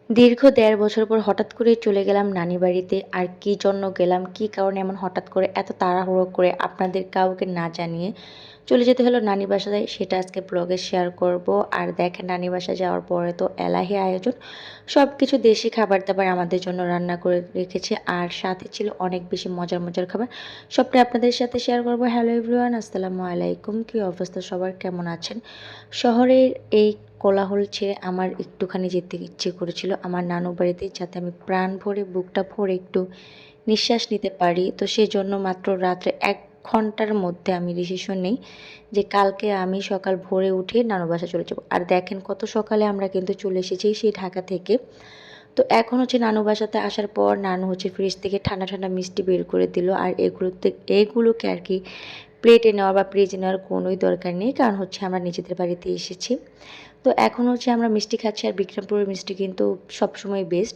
দীর্ঘ ১.৫ বছর পর হঠাৎ করেই চলে গেলাম নানি বাড়িতে। আর কী জন্য গেলাম, কী কারণে এমন হঠাৎ করে এত তাড়াহুড়ো করে আপনাদের কাউকে না জানিয়ে চলে যেতে হলো নানি বাসায়, সেটা আজকে ব্লগে শেয়ার করব। আর দেখেন নানি বাসায় যাওয়ার পরে তো এলাহি আয়োজন। সবকিছু দেশি খাবার-দাবার আমাদের জন্য রান্না করে রেখেছে। আর সাথে ছিল অনেক বেশি মজার, মজার খাবার। সবটাই আপনাদের সাথে শেয়ার করব। হ্যালো এভরিওয়ান, আসসালামু আলাইকুম। কী অবস্থা সবার, কেমন আছেন? শহরের এই কোলাহল ছেড়ে আমার একটুখানি যেতে ইচ্ছে করেছিল আমার নানু বাড়িতে, যাতে আমি প্রাণ ভরে বুকটা ভরে একটু নিঃশ্বাস নিতে পারি। তো সেজন্য মাত্র রাত্রে ১ ঘন্টার মধ্যে আমি ডিসিশন নেই যে কালকে আমি সকাল ভোরে উঠে নানু বাসায় চলে যাব। আর দেখেন কত সকালে আমরা কিন্তু চলে এসেছি সেই ঢাকা থেকে। তো এখন হচ্ছে নানু বাসাতে আসার পর নানু হচ্ছে ফ্রিজ থেকে ঠান্ডা, ঠান্ডা মিষ্টি বের করে দিল। আর এগুলোকে আর কি প্লেটে নেওয়া বা ফ্রিজে নেওয়ার কোনোই দরকার নেই। কারণ হচ্ছে আমরা নিজেদের বাড়িতে এসেছি। তো এখন হচ্ছে আমরা মিষ্টি খাচ্ছি, আর বিক্রমপুরের মিষ্টি কিন্তু সবসময় বেস্ট।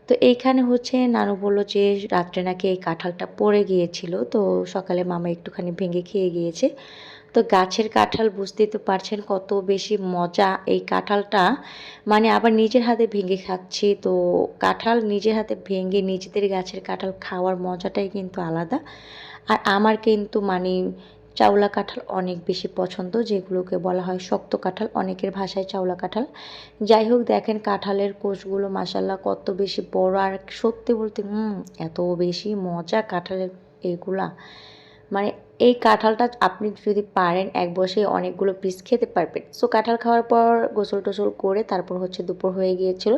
তো এইখানে হচ্ছে নানু বলল যে রাত্রে নাকি এই কাঁঠালটা পড়ে গিয়েছিল। তো সকালে মামা একটুখানি ভেঙে খেয়ে গিয়েছে। তো গাছের কাঁঠাল বুঝতেই তো পারছেন কত বেশি মজা এই কাঁঠালটা। মানে আবার নিজের হাতে ভেঙে খাচ্ছি। তো কাঁঠাল নিজের হাতে ভেঙে নিজেদের গাছের কাঁঠাল খাওয়ার মজাটাই কিন্তু আলাদা। আর আমার কিন্তু মানে চাউলা কাঁঠাল অনেক বেশি পছন্দ, যেগুলোকে বলা হয় শক্ত কাঁঠাল, অনেকের ভাষায় চাউলা কাঁঠাল। যাই হোক দেখেন কাঁঠালের কোষগুলো মাশাআল্লাহ কত বেশি বড়, আর সত্যি বলতে এত বেশি মজা কাঁঠালের এগুলা। মানে এই কাঁঠালটা আপনি যদি পারেন এক বসে অনেকগুলো পিস খেতে পারবেন। সো কাঁঠাল খাওয়ার পর গোসল-টোসল করে তারপর হচ্ছে দুপুর হয়ে গিয়েছিল।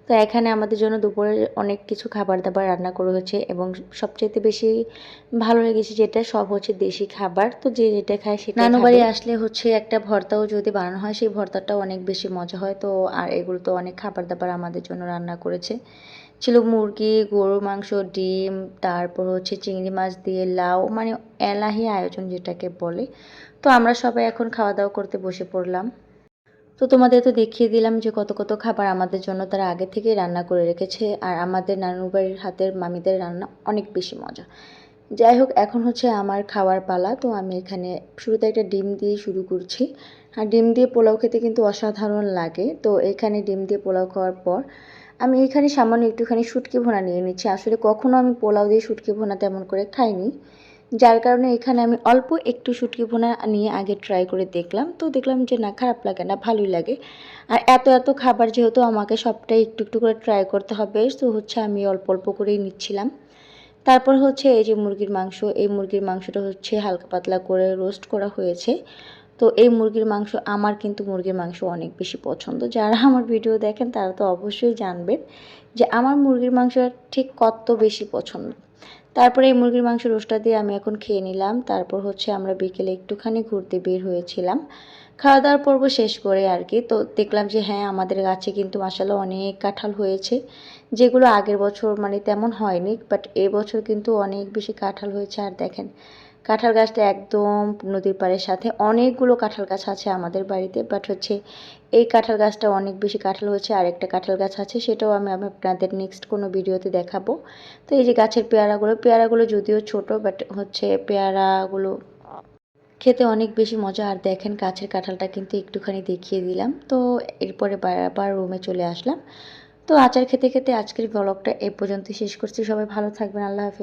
তো এখানে আমাদের জন্য দুপুরে অনেক কিছু খাবার-দাবার রান্না করা হয়েছে, এবং সবচাইতে বেশি ভালো লেগেছে যেটা, সব হচ্ছে দেশি খাবার। তো যে যেটা খায় সেটাই খাবে। নানুবাড়ি আসলে হচ্ছে একটা ভর্তাও যদি বানানো হয়, সেই ভর্তাটাও অনেক বেশি মজা হয়। তো আর এগুলো তো অনেক খাবার-দাবার আমাদের জন্য রান্না করেছে। ছিল মুরগি, গরুর মাংস, ডিম, তারপর হচ্ছে চিংড়ি মাছ দিয়ে লাউ, মানে এলাহি আয়োজন যেটাকে বলে। তো আমরা সবাই এখন খাওয়া-দাওয়া করতে বসে পড়লাম। তো তোমাদের তো দেখিয়ে দিলাম যে কত, কত খাবার আমাদের জন্য তারা আগে থেকেই রান্না করে রেখেছে। আর আমাদের নানুর বাড়ির হাতের মামিদের রান্না অনেক বেশি মজা। যাই হোক এখন হচ্ছে আমার খাওয়ার পালা। তো আমি এখানে শুরুতে একটা ডিম দিয়ে শুরু করছি। আর ডিম দিয়ে পোলাও খেতে কিন্তু অসাধারণ লাগে। তো এখানে ডিম দিয়ে পোলাও খাওয়ার পর আমি এখানে সামান্য একটুখানি শুটকি ভুনা নিয়ে নিচ্ছি। আসলে কখনো আমি পোলাও দিয়ে শুটকি ভুনা তেমন করে খাইনি। যার কারণে এখানে আমি অল্প একটু শুটকি ভুনা নিয়ে আগে ট্রাই করে দেখলাম। তো দেখলাম যে না, খারাপ লাগে না, ভালোই লাগে। আর এত, এত খাবার যেহেতু আমাকে সবটাই একটু, একটু করে ট্রাই করতে হবে। তো হচ্ছে আমি অল্প, অল্প করেই নিচ্ছিলাম। তারপর হচ্ছে এই যে মুরগির মাংস, এই মুরগির মাংসটা হচ্ছে হালকা পাতলা করে রোস্ট করা হয়েছে। তো এই মুরগির মাংস, আমার কিন্তু মুরগির মাংস অনেক বেশি পছন্দ। যারা আমার ভিডিও দেখেন তারা তো অবশ্যই জানবেন যে আমার মুরগির মাংস ঠিক কত বেশি পছন্দ। তারপরে এই মুরগির মাংস রোস্টটা দিয়ে আমি এখন খেয়ে নিলাম। তারপর হচ্ছে আমরা বিকেলে একটুখানি ঘুরতে বের হয়েছিলাম। খাওয়া দাওয়ার পর্ব শেষ করে আর কি। তো দেখলাম যে হ্যাঁ, আমাদের গাছে কিন্তু মাশাআল্লাহ অনেক কাঁঠাল হয়েছে, যেগুলো আগের বছর মানে তেমন হয়নি, বাট এবছর কিন্তু অনেক বেশি কাঁঠাল হয়েছে। আর দেখেন কাঁঠাল গাছটা একদম নদীর পাড়ের সাথে। অনেকগুলো কাঁঠাল গাছ আছে আমাদের বাড়িতে, বাট হচ্ছে এই কাঁঠাল গাছটা অনেক বেশি কাঁঠাল হয়েছে। আর একটা কাঁঠাল গাছ আছে, সেটাও আমি আপনাদের নেক্সট কোনো ভিডিওতে দেখাবো। তো এই যে গাছের পেয়ারাগুলো যদিও ছোট, বাট হচ্ছে পেয়ারাগুলো খেতে অনেক বেশি মজা। আর দেখেন গাছের কাঁঠালটা কিন্তু একটুখানি দেখিয়ে দিলাম। তো এরপরে আবার রুমে চলে আসলাম। তো আচার খেতে খেতে আজকের ব্লগটা এ পর্যন্ত শেষ করছি। সবাই ভালো থাকবেন। আল্লাহ হাফেজ।